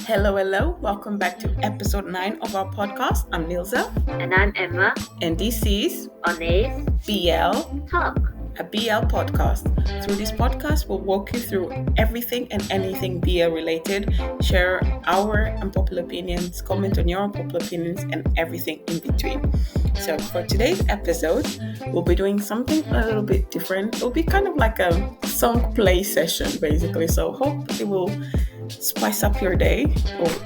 Hello, hello. Welcome back to episode 9 of our podcast. I'm Nilza. And I'm Emma. And this is Unnies BL, Talk. a BL podcast. Through this podcast, we'll walk you through everything and anything BL related, share our unpopular opinions, comment on your unpopular opinions, and everything in between. So, for today's episode, we'll be doing something a little bit different. It'll be kind of like a song play session, basically. So, hope it will spice up your day,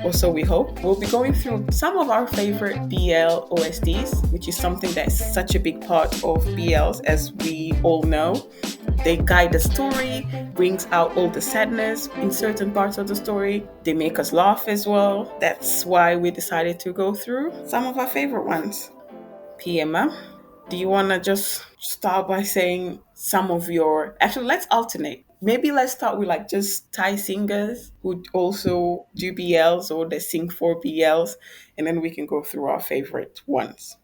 or so we hope. We'll be going through some of our favorite BL OSTs, which is something that's such a big part of BLs, as we all know. They guide the story, brings out all the sadness in certain parts of the story. They make us laugh as well. That's why we decided to go through some of our favorite ones. PMA, do you want to just start by saying some of your... Actually, let's alternate. Maybe let's start with like just Thai singers who also do BLs or they sing for BLs, and then we can go through our favorite ones.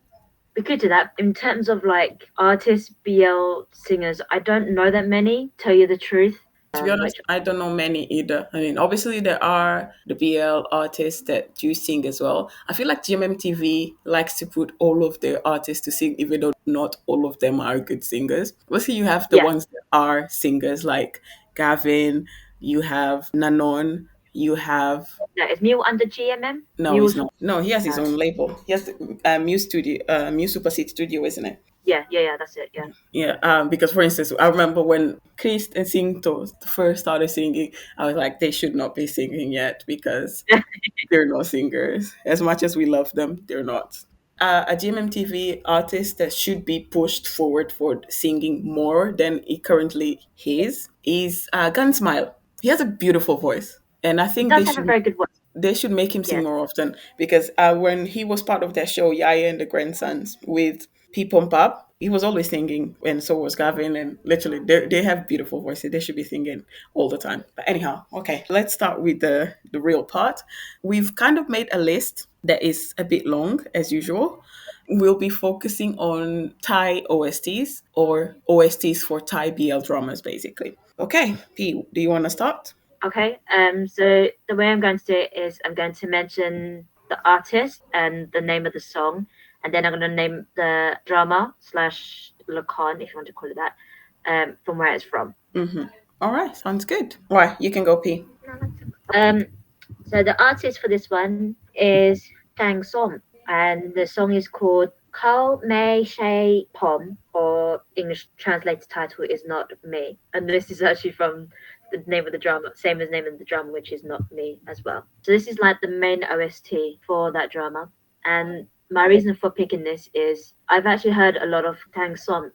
We could do that. In terms of like artists, BL singers, I don't know that many, tell you the truth. To be honest, I don't know many either. I mean, obviously there are the BL artists that do sing as well. I feel like GMMTV likes to put all of their artists to sing, even though not all of them are good singers. Obviously, you have the Yeah, ones that are singers like Gavin, you have Nanon, you have... no, is Mule under GMM? No, he's Mule's not. No, he has his no. own label. He has the Muse Studio, Muse Super Seed Studio, isn't it? Yeah, that's it. Yeah. Yeah, because for instance, I remember when Chris and Singto first started singing, I was like, they should not be singing yet because they're not singers. As much as we love them, they're not. A GMMTV artist that should be pushed forward for singing more than he currently is Gunsmile. He has a beautiful voice, and I He think does have a very good voice. they should make him sing Yeah. more often because when he was part of that show, Yaya and the Grandsons with P Pump Up, he was always singing, and so was Gavin. And literally, they have beautiful voices. They should be singing all the time. But anyhow, okay, let's start with the real part. We've kind of made a list that is a bit long, as usual. We'll be focusing on Thai OSTs or OSTs for Thai BL dramas, basically. Okay, P, do you want to start? Okay. So the way I'm going to do it is I'm going to mention the artist and the name of the song, and then I'm going to name the drama slash lacan, if you want to call it that, from where it's from. Mm-hmm. All right, sounds good. Right, you can go P. Um, so the artist for this one is Kang Som, and the song is called Kao Mei Shei Pom, or English translated title is Not Me. And this is actually from the name of the drama, same as name of the drama, which is Not Me as well. So this is like the main OST for that drama. And my reason for picking this is I've actually heard a lot of Kang Som,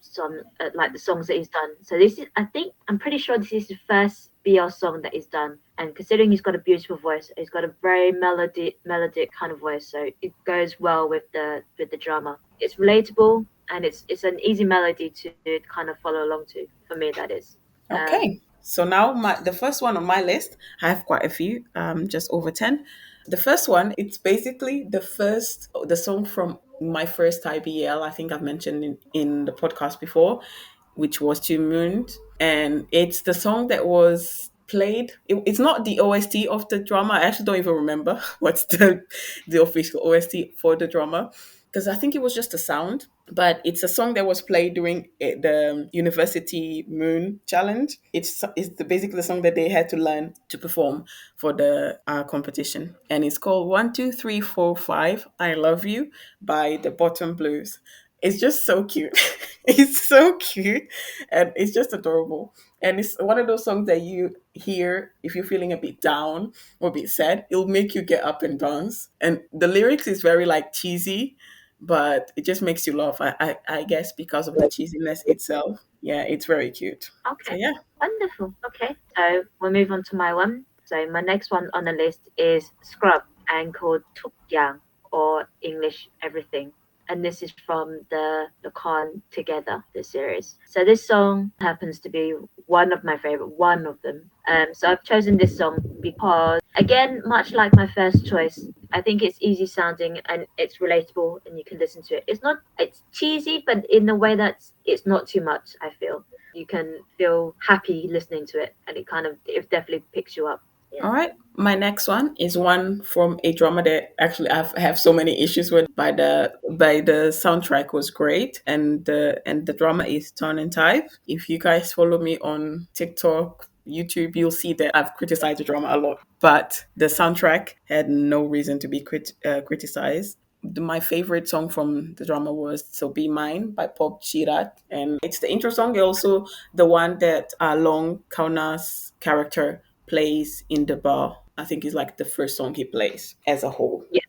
like the songs that he's done. So this is, I'm pretty sure this is the first BL song that he's done. And considering he's got a beautiful voice, he's got a very melodic kind of voice, so it goes well with the drama. It's relatable and it's an easy melody to kind of follow along to. For me, that is. Okay. So now the first one on my list, I have quite a few, just over 10. The first one, it's basically the song from my first Thai BL, I think I've mentioned in the podcast before, which was Two Moons. And it's the song that was played. It's not the OST of the drama. I actually don't even remember what's the official OST for the drama because I think it was just a sound. But it's a song that was played during the University Moon Challenge. Basically the song that they had to learn to perform for the competition, and it's called 1 2 3 4 5 I Love You by the Bottom Blues. It's just so cute. It's so cute, and it's just adorable. And it's one of those songs that you hear if you're feeling a bit down or a bit sad. It'll make you get up and dance. And the lyrics is very like cheesy, but it just makes you laugh. I guess because of the cheesiness itself. Yeah, it's very cute. So Okay, yeah. wonderful. Okay, so we'll move on to my one. So my next one on the list is Scrub and called Tuk Yang, or English Everything. And this is from the Con Together, the series. So this song happens to be one of my favorite, one of them. So I've chosen this song because, again, much like my first choice, I think it's easy sounding and it's relatable and you can listen to it. It's cheesy, but in a way that it's not too much, I feel. You can feel happy listening to it, and it definitely picks you up All right. My next one is one from a drama that actually have so many issues with, but the soundtrack was great, and the drama is Turn and Type. If you guys follow me on TikTok, YouTube, you'll see that I've criticized the drama a lot, but the soundtrack had no reason to be criticized. My favorite song from the drama was "So Be Mine" by Pop Chirat, and it's the intro song. Also, the one that Long Kauna's character plays in the bar. I think it's like the first song he plays as a whole. Yeah.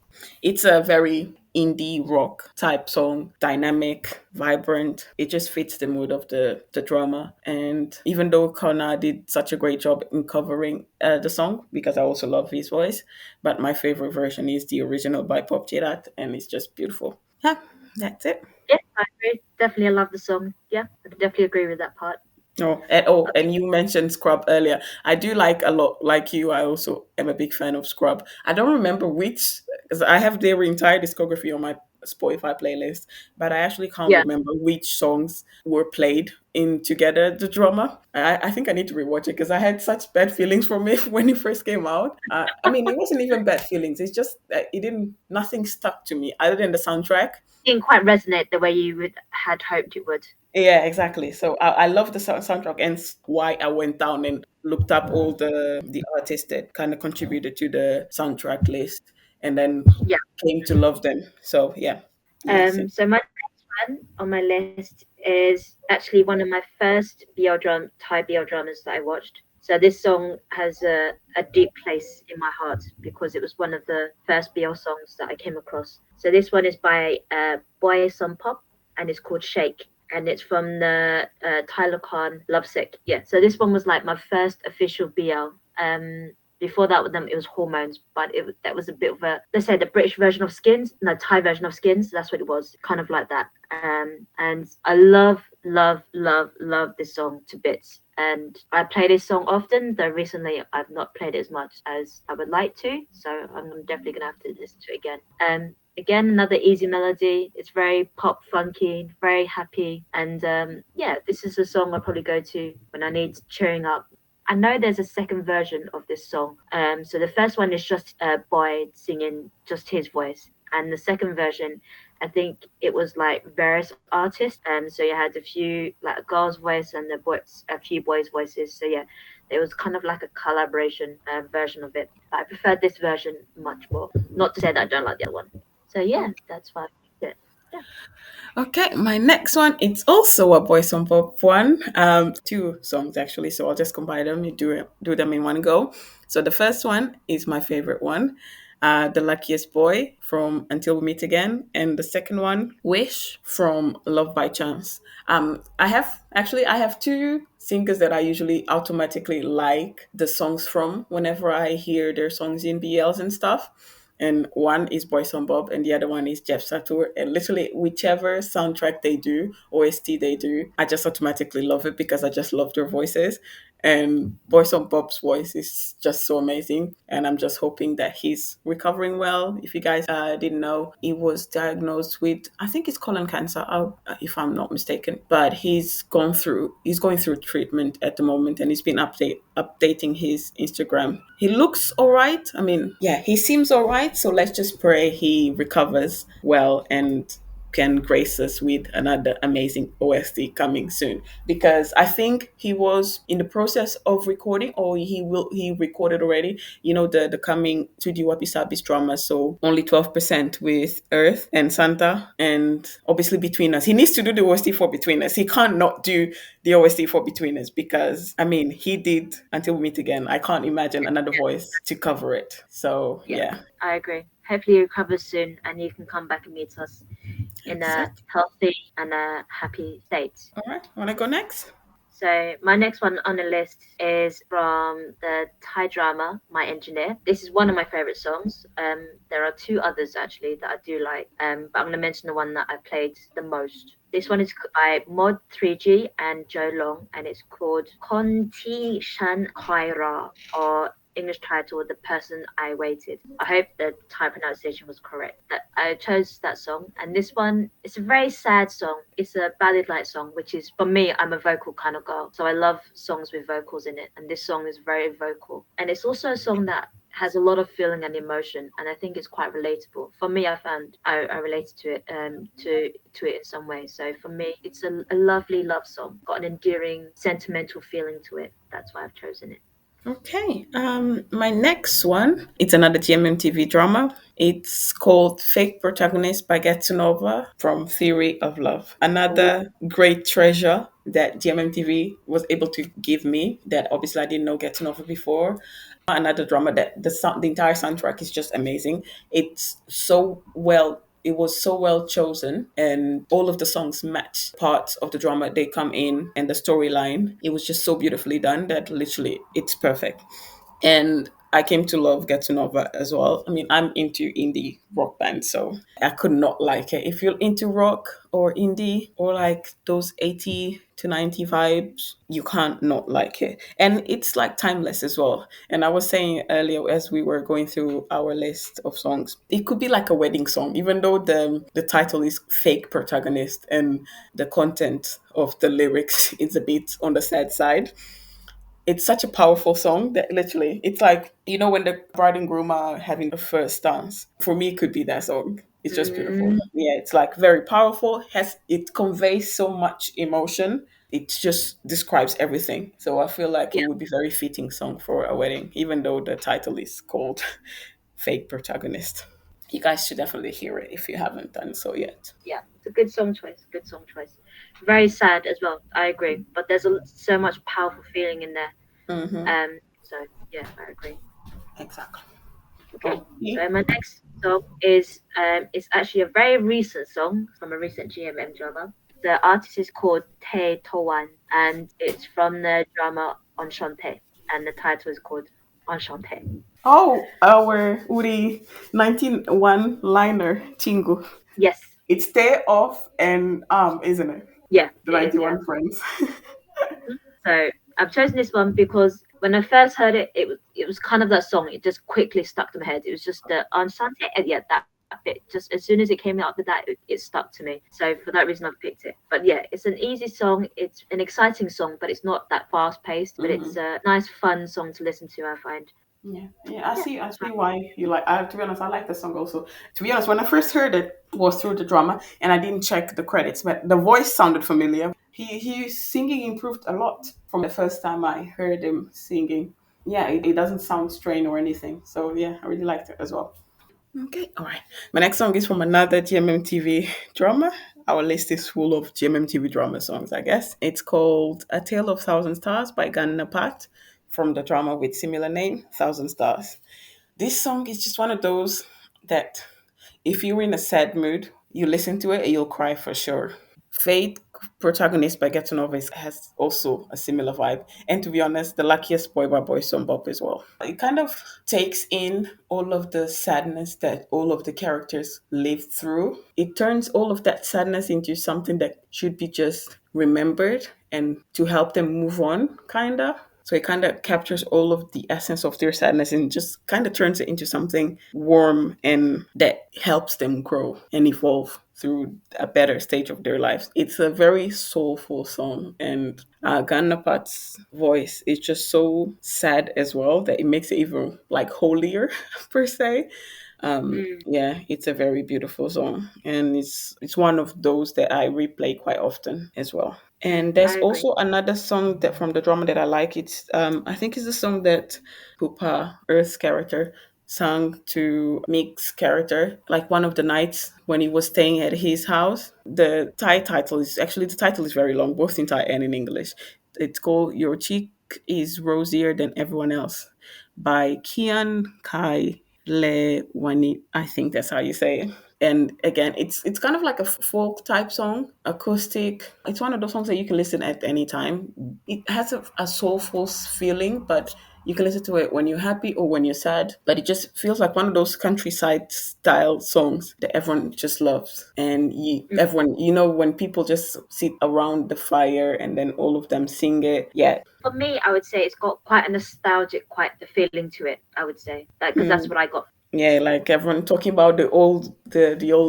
It's a very indie rock type song, dynamic, vibrant. It just fits the mood of the drama. And even though Kona did such a great job in covering the song, because I also love his voice, but my favorite version is the original by Pop Chirat, and it's just beautiful. Yeah, that's it. Yeah, I agree. Definitely, I love the song. Yeah, I definitely agree with that part. And you mentioned Scrub earlier. I do like a lot, like you. I also am a big fan of Scrub. I don't remember which, because I have their entire discography on my Spotify playlist, but I actually can't Yeah, remember which songs were played in together the drama. I think I need to rewatch it because I had such bad feelings from it when it first came out. I mean, it wasn't even bad feelings. It's just that it didn't. Nothing stuck to me other than the soundtrack. didn't quite resonate the way you had hoped it would. Yeah, exactly. So I love the soundtrack, and why I went down and looked up all the artists that kind of contributed to the soundtrack list, and then Yeah. came to love them. So yeah, yes, So my next one on my list is actually one of my first Thai BL dramas that I watched. So this song has a deep place in my heart because it was one of the first BL songs that I came across. So this one is by Boy Son Pop, and it's called Shake. And it's from the Tyler Khan Lovesick. Yeah. So this one was like my first official BL. Before that with them it was Hormones, but that was a bit of a, let's say, the British version of Skins, no, Thai version of Skins. That's what it was, kind of like that. And I love this song to bits. And I play this song often, though recently I've not played it as much as I would like to. So I'm definitely gonna have to listen to it again. Again, another easy melody. It's very pop funky, very happy. And yeah, this is a song I probably go to when I need cheering up. I know there's a second version of this song. So the first one is just Boy singing just his voice, and the second version, I think it was like various artists. So you had a few like a girl's voice and a few boys' voices. So yeah, it was kind of like a collaboration version of it. But I preferred this version much more. Not to say that I don't like the other one. So yeah, that's why I picked it. Yeah. okay, my next one, it's also a Boys on Pop one. Two songs actually, so I'll just combine them. You do them in one go. So the first one is my favorite one, "The Luckiest Boy" from "Until We Meet Again," and the second one, "Wish" from "Love by Chance." I have two singers that I usually automatically like the songs from whenever I hear their songs in BLs and stuff, and one is Boys on Bob, and the other one is Jeff Satur. And literally, whichever soundtrack they do, OST they do, I just automatically love it because I just love their voices. And Boys on Bob's voice is just so amazing, and I'm just hoping that he's recovering well. If you guys didn't know, he was diagnosed with, I think it's colon cancer, if I'm not mistaken. But he's going through treatment at the moment, and he's been updating his Instagram. He looks all right. I mean, yeah, he seems all right. So let's just pray he recovers well and can grace us with another amazing OST coming soon, because I think he was in the process of recording, or he recorded already, the coming to the Wabi Sabi's drama. So only 12% with Earth and Santa, and obviously Between Us. He needs to do the OST for Between Us. He can't not do the OST for Between Us, because I mean, he did Until We Meet Again. I can't imagine another voice to cover it. So Yeah, yeah. I agree. Hopefully you recover soon and you can come back and meet us in a Exactly. healthy and a happy state. All right, want to go next? So my next one on the list is from the Thai drama My Engineer. This is one of my favorite songs. There are two others actually that I do like, but I'm going to mention the one that I played the most. This one is by Mod 3G and Joe Long, and it's called Kon Ti Shan Khai Ra, or English title, The Person I Waited. I hope the Thai pronunciation was correct. That I chose that song, and this one, it's a very sad song. It's a ballad-like song, which is, for me, I'm a vocal kind of girl, so I love songs with vocals in it, and this song is very vocal. And it's also a song that has a lot of feeling and emotion, and I think it's quite relatable. For me, I found I related to it, to it in some way. So for me, it's a lovely love song, got an endearing, sentimental feeling to it. That's why I've chosen it. Okay. My next one, it's another GMMTV drama. It's called Fake Protagonist by Getsunova from Theory of Love. Oh, Another great treasure that GMMTV was able to give me that obviously I didn't know Getsunova before. Another drama that the entire soundtrack is just amazing. It's so well it was so well chosen, and all of the songs match parts of the drama they come in, and the storyline, it was just so beautifully done that literally it's perfect. And I came to love Get to Nova as well. I mean, I'm into indie rock bands, so I could not like it. If you're into rock or indie or like those 80 to 90 vibes, you can't not like it. And it's like timeless as well. And I was saying earlier as we were going through our list of songs, it could be like a wedding song, even though the title is Fake Protagonist and the content of the lyrics is a bit on the sad side. It's such a powerful song that literally it's like, when the bride and groom are having the first dance, for me it could be that song. It's just beautiful. mm, Yeah, it's like very powerful, has it conveys so much emotion. It just describes everything, so I feel like it yeah, would be very fitting song for a wedding, even though the title is called Fake Protagonist. You guys should definitely hear it if you haven't done so yet. yeah. It's a good song choice. Good song choice. Very sad as well. I agree, but there's so much powerful feeling in there. Mm-hmm. So yeah, I agree. Exactly. Okay, Okay. so my next song is actually a very recent song from a recent GMM drama. The artist is called Tae Towan, and it's from the drama Enchante, and the title is called Enchante. Oh, our Uri 19 liner Chingu. Yes, It's Stay Off and isn't it? yeah, The it is. Yeah. 91 Friends. Mhm. So I've chosen this one because when I first heard it, it was kind of that song. It just quickly stuck to my head. It was just the Enchante, and yeah, that bit. Just as soon as it came out with that, it stuck to me. So for that reason, I've picked it. But yeah, it's an easy song. It's an exciting song, but it's not that fast paced. But it's Hmm. a nice, fun song to listen to. I find. Yeah, yeah, I Yeah, see. I that's see right. why you like. To be honest, I like the song also. To be honest, when I first heard it was through the drama, and I didn't check the credits, but the voice sounded familiar. His singing improved a lot from the first time I heard him singing. Yeah, it doesn't sound strained or anything. So yeah, I really liked it as well. Okay, all right. My next song is from another GMMTV drama. Our list is full of GMMTV drama songs, I guess. It's called A Tale of Thousand Stars by Ganna Pat from the drama with similar name, Thousand Stars. This song is just one of those that if you're in a sad mood, you listen to it and you'll cry for sure. Fate protagonist by Get to Know has also a similar vibe. And to be honest, the luckiest boy by Boy Son Bop as well. It kind of takes in all of the sadness that all of the characters live through. It turns all of that sadness into something that should be just remembered and to help them move on, kinda. So it kind of captures all of the essence of their sadness and just kind of turns it into something warm and that helps them grow and evolve through a better stage of their lives. It's a very soulful song, and Ganapat's voice is just so sad as well that it makes it even like holier per se. Mm, Yeah, it's a very beautiful song, and it's one of those that I replay quite often as well. And there's I agree. also another song that from the drama that I like. It's I think it's the song that Pupa Earth's character sang to Mick's character, like one of the nights when he was staying at his house. The title is very long, both in Thai and in English. It's called Your Cheek is Rosier Than Everyone Else by Kian Kai Le Wani. I think that's how you say it. And again, it's kind of like a folk type song, acoustic. It's one of those songs that you can listen at any time. It has a soulful feeling, but You can listen to it when you're happy or when you're sad, but it just feels like one of those countryside style songs that everyone just loves. And everyone, when people just sit around the fire and then all of them sing it. Yeah. For me, I would say it's got quite a nostalgic, quite a feeling to it. I would say that because that's Mm. what I got. Yeah, like everyone talking about the old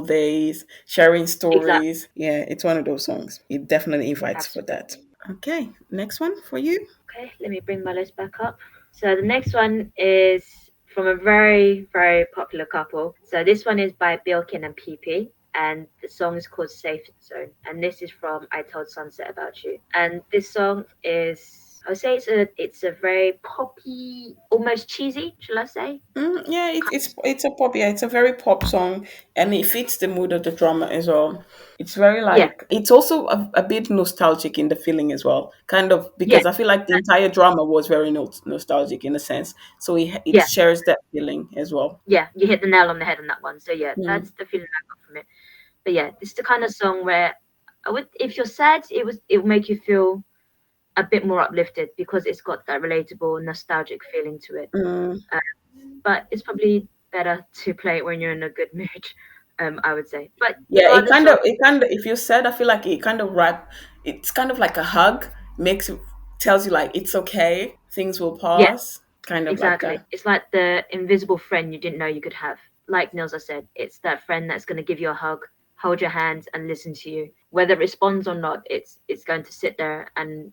days, sharing Exactly. stories. Yeah, it's one of those songs. It definitely invites for that. Absolutely. Okay, next one for you. Okay, let me bring my list back up. So the next one is from a very, very popular couple. So this one is by Bilkin and PP, and the song is called Safe Zone. And this is from I Told Sunset About You. And this song is, I would say it's a very poppy, almost cheesy, shall I say? Yeah, it's a pop. Yeah, it's a very pop song, and it fits the mood of the drama as well. It's very Yeah, like it's also a bit nostalgic in the feeling as well, kind of yeah, because I feel like the entire drama was very nostalgic in a sense, so it yeah, shares that feeling as well. yeah. You hit the nail on the head on that one. So yeah, Mm, that's the feeling I got from it. But yeah, this is the kind of song where I would, if you're sad, it will make you feel a bit more uplifted because it's got that relatable, nostalgic feeling to it. mm. Uh, but it's probably better to play it when you're in a good mood, I would say. But Yeah, regardless of, it kind of, if you're sad, I feel like it kind of it's kind of like a hug, makes you, tells you like it's okay, things will yeah, pass, kind of like exactly. that. It's like the invisible friend you didn't know you could have. Like Nilza said, it's that friend that's going to give you a hug, hold your hand, and listen to you. Whether it responds or not, it's going to sit there and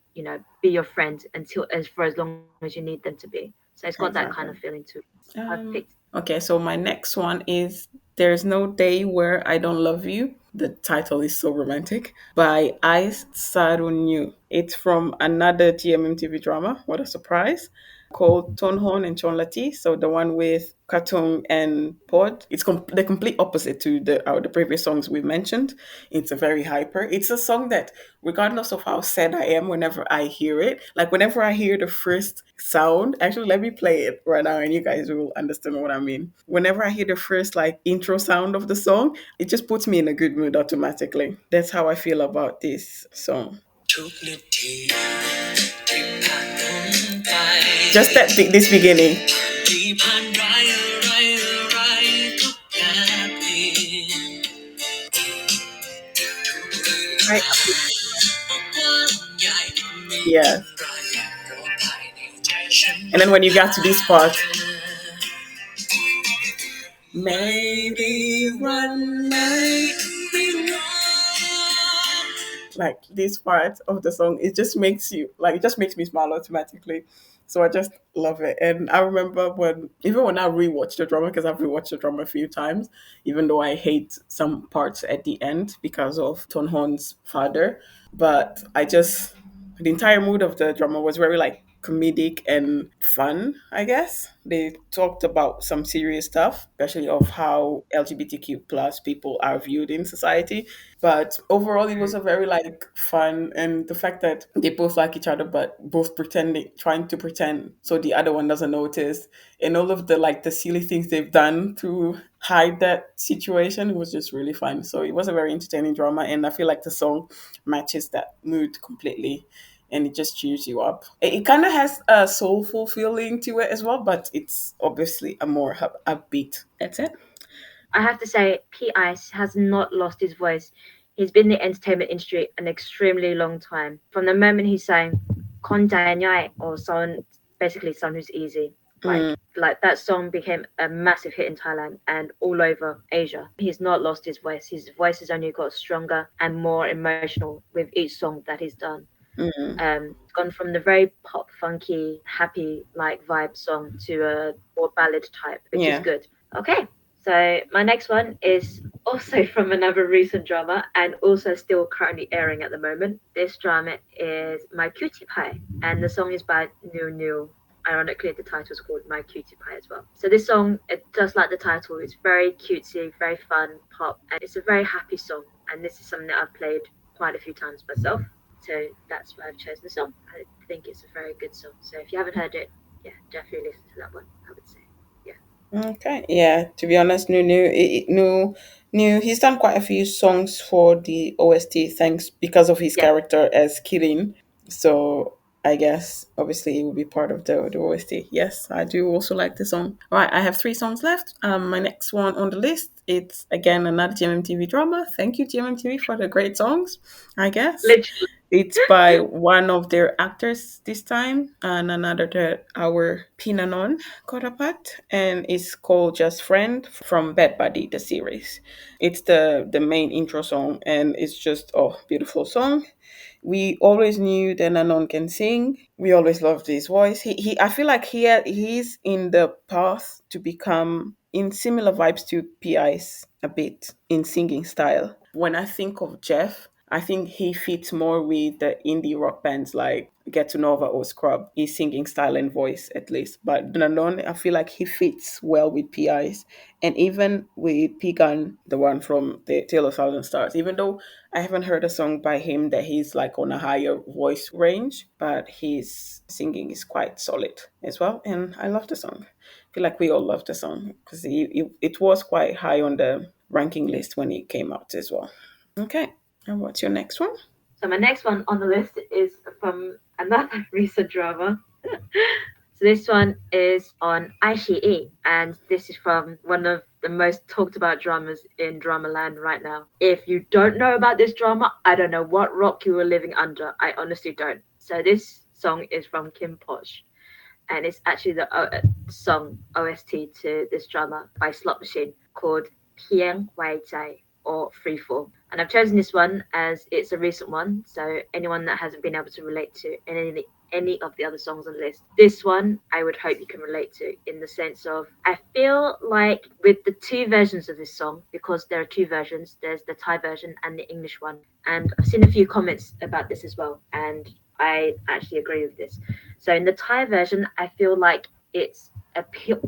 be your friend until as for as long as you need them to be. So it's got that kind of Exactly. feeling to it. I've Um, picked. okay, so my next one is There's No Day Where I Don't Love You. The title is so romantic. By Ice Sarunyu. It's from another TMMTV drama. What a surprise. Called Tonhon and Chonlati. So the one with Katong and Pod. It's the complete opposite to the previous songs we mentioned. It's a very hyper. It's a song that, regardless of how sad I am, whenever I hear it, like whenever I hear the first sound, actually, let me play it right now, and you guys will understand what I mean. Whenever I hear the first like intro sound of the song, it just puts me in a good mood automatically. That's how I feel about this song. Just this beginning. Right. Yeah. And then when you got to this part, maybe one night, like this part of the song, it just makes you like, it just makes me smile automatically. So I just love it. And I remember even when I rewatched the drama, because I've rewatched the drama a few times, even though I hate some parts at the end because of Tonhon's father, but the entire mood of the drama was very like comedic and fun, I guess. They talked about some serious stuff, especially of how LGBTQ plus people are viewed in society. But overall it was a very like fun, and the fact that they both like each other but both trying to pretend so the other one doesn't notice, and all of the like the silly things they've done to hide that situation, it was just really fun. So it was a very entertaining drama, and I feel like the song matches that mood completely, and it just cheers you up. It kind of has a soulful feeling to it as well, but it's obviously a more upbeat. That's it. I have to say, P Ice has not lost his voice. He's been in the entertainment industry an extremely long time. From the moment he sang "Con Nyai" or "Son," basically "Son Who's Easy," Mm, like that song became a massive hit in Thailand and all over Asia. He's not lost his voice. His voice has only got stronger and more emotional with each song that he's done. mm, It's gone from the very pop, funky, happy like vibe song to a more ballad type, which is yeah. good. Okay, so my next one is also from another recent drama and also still currently airing at the moment. This drama is My Cutie Pie, and the song is by New New. Ironically, the title is called My Cutie Pie as well. So this song, just like the title, it's very cutesy, very fun, pop, and it's a very happy song. And this is something that I've played quite a few times myself. So that's why I've chosen the song. I think it's a very good song. So if you haven't heard it, yeah, definitely listen to that one, I would say. Yeah. Okay. Yeah. To be honest, New, he's done quite a few songs for the OST, thanks because of his Yeah. character as Kirin. So I guess obviously it will be part of the OST. Yes, I do also like the song. All right, I have three songs left. My next one on the list, it's again another GMMTV drama. Thank you, GMMTV, for the great songs, I guess. Literally. It's by one of their actors this time, and another that our Pinanon Korapat, and it's called Just Friend from Bed Buddy, the series. It's the main intro song, and it's just beautiful song. We always knew that Nanon can sing. We always loved his voice. He I feel like he's in the path to become in similar vibes to PI's a bit in singing style. When I think of Jeff, I think he fits more with the indie rock bands like Get to Nova or Scrub, his singing style and voice at least. But Nanon, I feel like he fits well with PI's and even with Pigan, the one from the Tale of Thousand Stars. Even though I haven't heard a song by him that he's like on a higher voice range, but his singing is quite solid as well. And I love the song. I feel like we all love the song because it was quite high on the ranking list when it came out as well. Okay, and what's your next one? So my next one on the list is from another recent drama. So this one is on iQIYI, and this is from one of the most talked about dramas in Dramaland right now. If you don't know about this drama, I don't know what rock you were living under. I honestly don't. So this song is from Kim Posh, and it's actually the song OST to this drama by Slot Machine called Pian Wei Zai, or Freeform. And I've chosen this one as it's a recent one, so anyone that hasn't been able to relate to any of the other songs on the list, this one I would hope you can relate to, in the sense of I feel like with the two versions of this song, because there are two versions, there's the Thai version and the English one, and I've seen a few comments about this as well, and I actually agree with this. So in the Thai version, I feel like it's a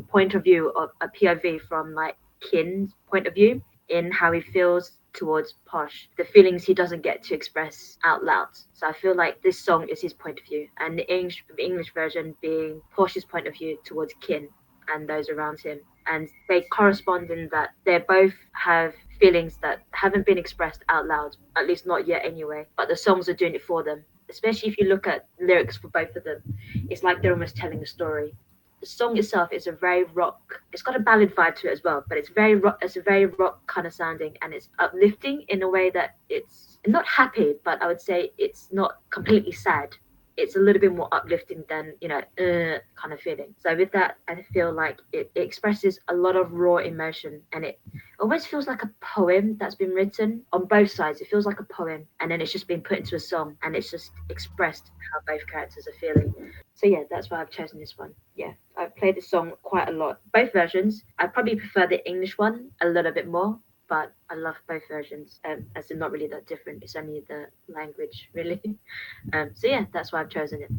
point of view of a POV from like Kin's point of view in how he feels towards Posh, the feelings he doesn't get to express out loud. So I feel like this song is his point of view, and the English version being Posh's point of view towards Kin and those around him. And they correspond in that they both have feelings that haven't been expressed out loud, at least not yet anyway, but the songs are doing it for them. Especially if you look at lyrics for both of them, it's like they're almost telling a story. The song itself is a very rock. It's got a ballad vibe to it as well, but it's very rock. It's a very rock kind of sounding, and it's uplifting in a way that it's not happy, but I would say it's not completely sad. It's a little bit more uplifting than kind of feeling. So with that, I feel like it expresses a lot of raw emotion, and it almost feels like a poem that's been written on both sides. It feels like a poem, and then it's just been put into a song, and it's just expressed how both characters are feeling. So yeah, that's why I've chosen this one. Yeah, I've played this song quite a lot. Both versions. I probably prefer the English one a little bit more, but I love both versions. As they're not really that different. It's only the language, really. So yeah, that's why I've chosen it.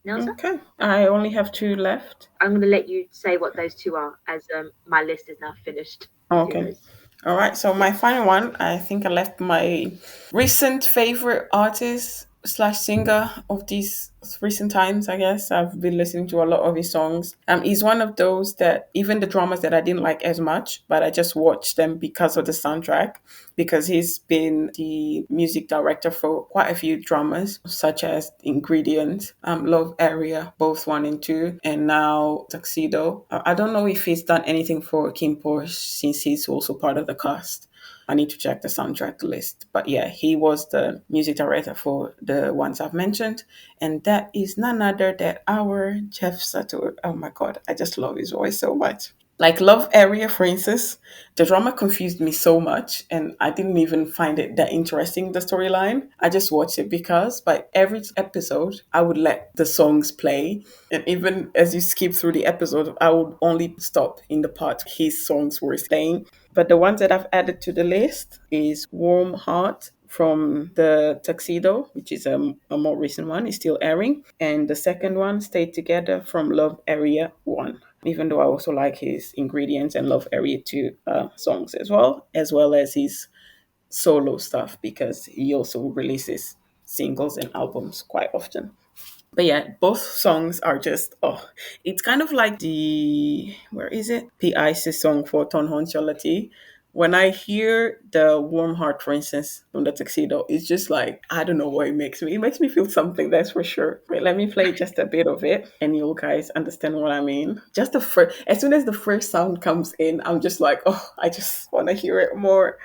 Nilza, Okay, I only have two left. I'm going to let you say what those two are, as my list is now finished with Okay. yours. All right. So Yeah. my final one, I think I left my recent favorite artist slash singer of these recent times. I guess I've been listening to a lot of his songs. He's one of those that even the dramas that I didn't like as much, but I just watched them because of the soundtrack. Because he's been the music director for quite a few dramas, such as Ingredient, Love Area, both one and two, and now Tuxedo. I don't know if he's done anything for Kim Porsche since he's also part of the cast. I need to check the soundtrack list. But yeah, he was the music director for the ones I've mentioned. And that is none other than our Jeff Satur. Oh my God, I just love his voice so much. Like Love Area, for instance, the drama confused me so much, and I didn't even find it that interesting, the storyline. I just watched it because by every episode, I would let the songs play. And even as you skip through the episode, I would only stop in the part his songs were playing. But the ones that I've added to the list is Warm Heart from the Tuxedo, which is a more recent one, is still airing. And the second one, Stay Together from Love Area 1. Even though I also like his Ingredients and Love Area 2 songs as well as his solo stuff because he also releases singles and albums quite often. But yeah, both songs are just it's kind of like the where is it? The Isis song for Ton Hon Cholati. When I hear the Warm Heart, for instance, from the Tuxedo, it's just like, I don't know what it makes me. It makes me feel something, that's for sure. Wait, let me play just a bit of it and you guys understand what I mean. Just the first, as soon as the first sound comes in, I'm just like, oh, I just want to hear it more.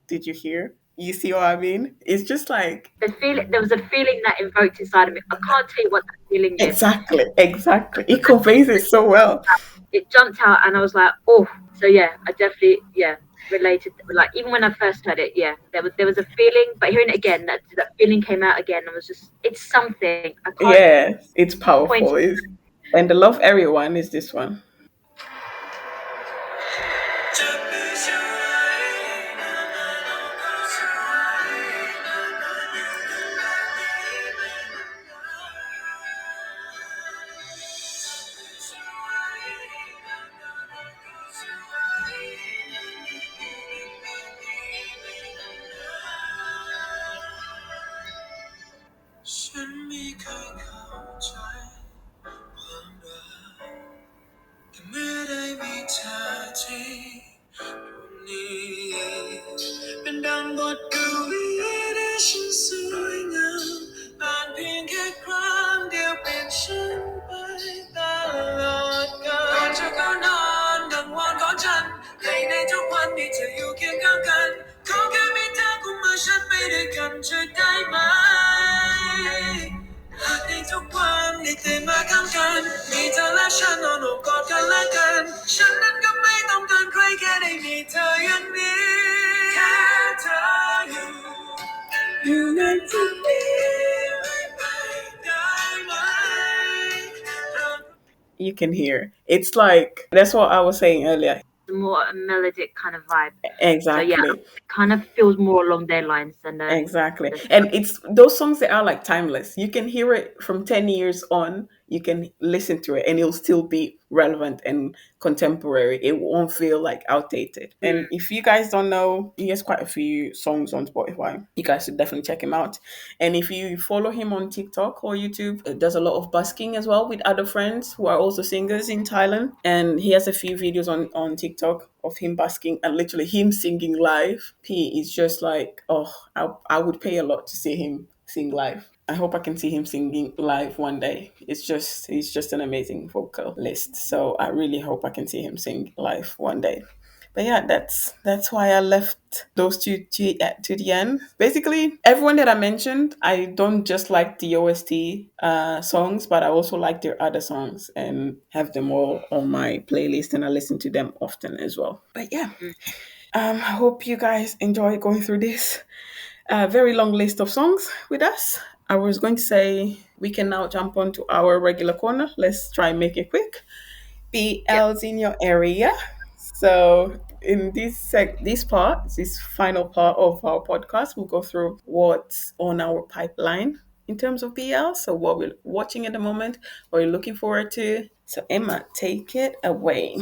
Did you hear? You see what I mean? It's just like, There was a feeling that invoked inside of me. I can't tell you what that feeling is. exactly, exactly. It conveys it so well. It jumped out, and I was like, oh. So yeah, I definitely related. Like even when I first heard it, there was a feeling, but hearing it again, that feeling came out again. I was just, it's something I can't Yeah, it's point powerful. it. It's, and the Love Area one is this one. You can hear. It's like, that's what I was saying earlier. More a melodic kind of vibe. So yeah, Exactly. it kind of feels more along their lines than Exactly. the And it's those songs that are like timeless. You can hear it from 10 years on, you can listen to it and it'll still be relevant and contemporary. It won't feel like outdated. And if you guys don't know, he has quite a few songs on Spotify. You guys should definitely check him out. And if you follow him on TikTok or YouTube, does a lot of busking as well with other friends who are also singers in Thailand. And he has a few videos on TikTok of him basking and literally him singing live. He is just like, oh, I would pay a lot to see him sing live. I hope I can see him singing live one day. He's just an amazing vocalist. So I really hope I can see him sing live one day. But yeah, that's why I left those two to the end. Basically, everyone that I mentioned, I don't just like the OST songs, but I also like their other songs and have them all on my playlist, and I listen to them often as well. But yeah, I hope you guys enjoy going through this very long list of songs with us. I was going to say we can now jump on to our regular corner. Let's try and make it quick. Yep. BLs in your area. So in this final part of our podcast, we'll go through what's on our pipeline in terms of BL. So what we're watching at the moment, what we're looking forward to. So Emma, take it away.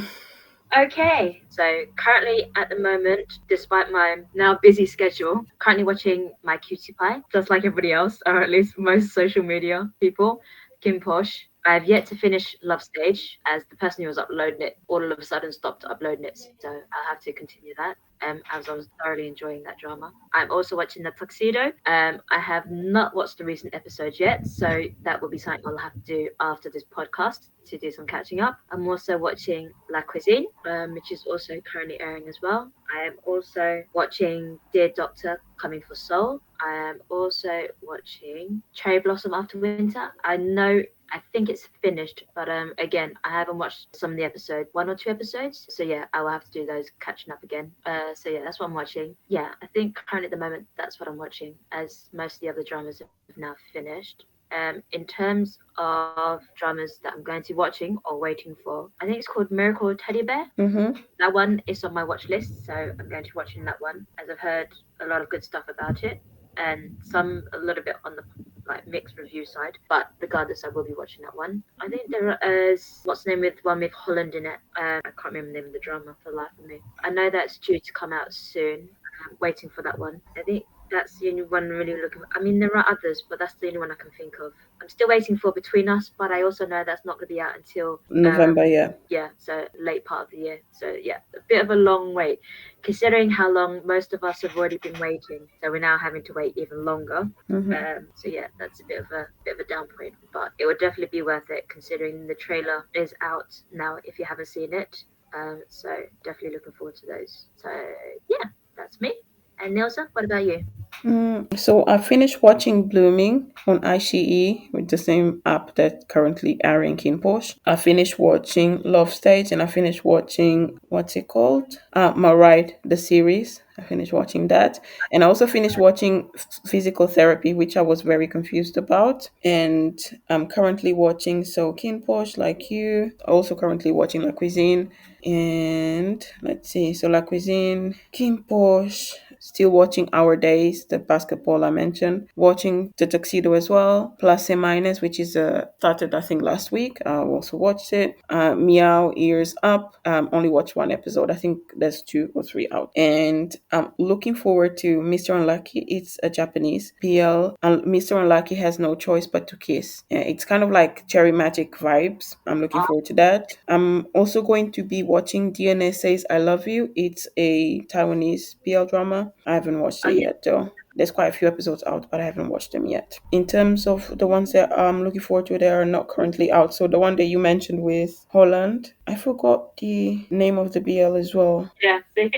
Okay, so currently at the moment, despite my now busy schedule, currently watching My Cutie Pie, just like everybody else, or at least most social media people, Kim Posh. I've yet to finish Love Stage, as the person who was uploading it all of a sudden stopped uploading it, so I'll have to continue that. As I was thoroughly enjoying that drama. I'm also watching The Tuxedo. I have not watched the recent episodes yet, so that will be something I'll have to do after this podcast to do some catching up. I'm also watching La Cuisine, which is also currently airing as well. I am also watching Dear Doctor Coming for Soul. I am also watching Cherry Blossom After Winter. I think it's finished, but again, I haven't watched some of the episodes, one or two episodes. So yeah, I will have to do those catching up again. So yeah, that's what I'm watching. Yeah, I think currently at the moment that's what I'm watching, as most of the other dramas have now finished. In terms of dramas that I'm going to be watching or waiting for, I think it's called Miracle Teddy Bear. Mm-hmm. That one is on my watch list, so I'm going to be watching that one as I've heard a lot of good stuff about it, and some a little bit on the like mixed review side. But regardless, I will be watching that one. I think there is what's the name with one with Holland in it. I can't remember the name of the drama for the life of me. I know that's due to come out soon. I'm waiting for that one. I think that's the only one really looking. I mean, there are others, but that's the only one I can think of. I'm still waiting for Between Us, but I also know that's not going to be out until November, yeah. yeah, so late part of the year. So yeah, a bit of a long wait, considering how long most of us have already been waiting. So we're now having to wait even longer. Mm-hmm. So yeah, that's a bit of a down point, but it would definitely be worth it considering the trailer is out now. If you haven't seen it, so definitely looking forward to those. So yeah, that's me. And Nilsa, what about you? So I finished watching Blooming on ICE with the same app that currently airing King Porsche. I finished watching Love Stage and I finished watching what's it called? My Ride, the series. I finished watching that. And I also finished watching Physical Therapy, which I was very confused about. And I'm currently watching King Porsche like you. Also currently watching La Cuisine. And let's see. So La Cuisine, King Porsche, still watching Our Days, the basketball I mentioned, watching The Tuxedo as well, Plus and Minus, which is started I think last week. I also watched it. Meow Ears Up. Only watched one episode. I think there's 2 or 3 out. And I'm looking forward to Mr. Unlucky. It's a Japanese BL. Mr. Unlucky has no choice but to kiss. It's kind of like Cherry Magic vibes. I'm looking forward to that. I'm also going to be watching DNS Says I Love You. It's a Taiwanese BL drama. I haven't watched Oh it yeah, yet though. There's quite a few episodes out, but I haven't watched them yet. In terms of the ones that I'm looking forward to, they are not currently out. So the one that you mentioned with Holland, I forgot the name of the BL as well. yeah. See?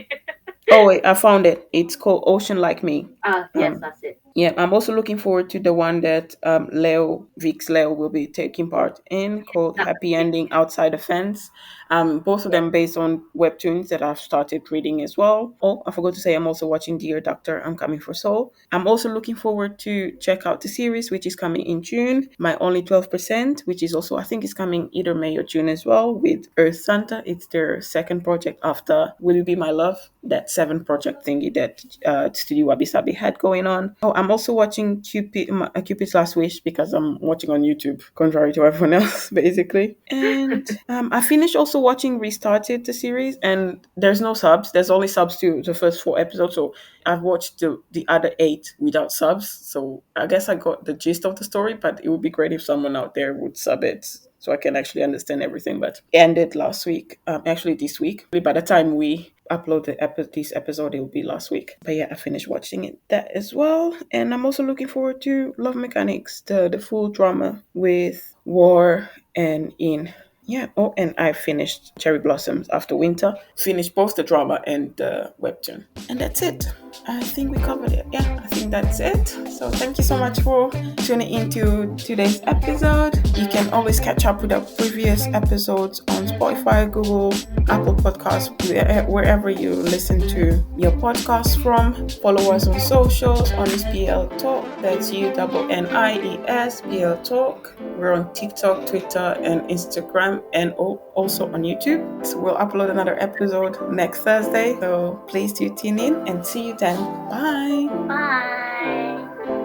Oh wait, I found it. It's called Ocean Like Me. Yes, Um, that's it. yeah, I'm also looking forward to the one that Leo will be taking part in called That, Happy Ending Outside the Fence. Both of yeah. them based on webtoons that I've started reading as well. Oh, I forgot to say I'm also watching Dear Doctor, I'm Coming for Soul. I'm also looking forward to check out the series, which is coming in June, My Only 12%, which is also, I think is coming either May or June as well, with Earth Santa. It's their second project after Will You Be My Love, that 7 project thingy that Studio Wabi Sabi had going on. Oh, I'm also watching Cupid's Last Wish because I'm watching on YouTube, contrary to everyone else, basically. And I finished also watching Restarted, the series, and there's no subs. There's only subs to the first 4 episodes. So I've watched the other 8 without subs. So I guess I got the gist of the story, but it would be great if someone out there would sub it so I can actually understand everything. But it ended last week, actually this week. By the time we upload this episode, it will be last week. But yeah, I finished watching it that as well. And I'm also looking forward to Love Mechanics, the full drama with War and In. Yeah. Oh, and I finished Cherry Blossoms After Winter. Finished both the drama and the webtoon. And that's it. I think we covered it. Yeah, I think that's it. So thank you so much for tuning into today's episode. You can always catch up with our previous episodes on Spotify, Google, Apple Podcasts, wherever you listen to your podcasts from. Follow us on socials on this BL Talk. That's UNNIES BL Talk. We're on TikTok, Twitter, and Instagram, and also on YouTube. So we'll upload another episode next Thursday. So please do tune in and see you then. Bye. Bye.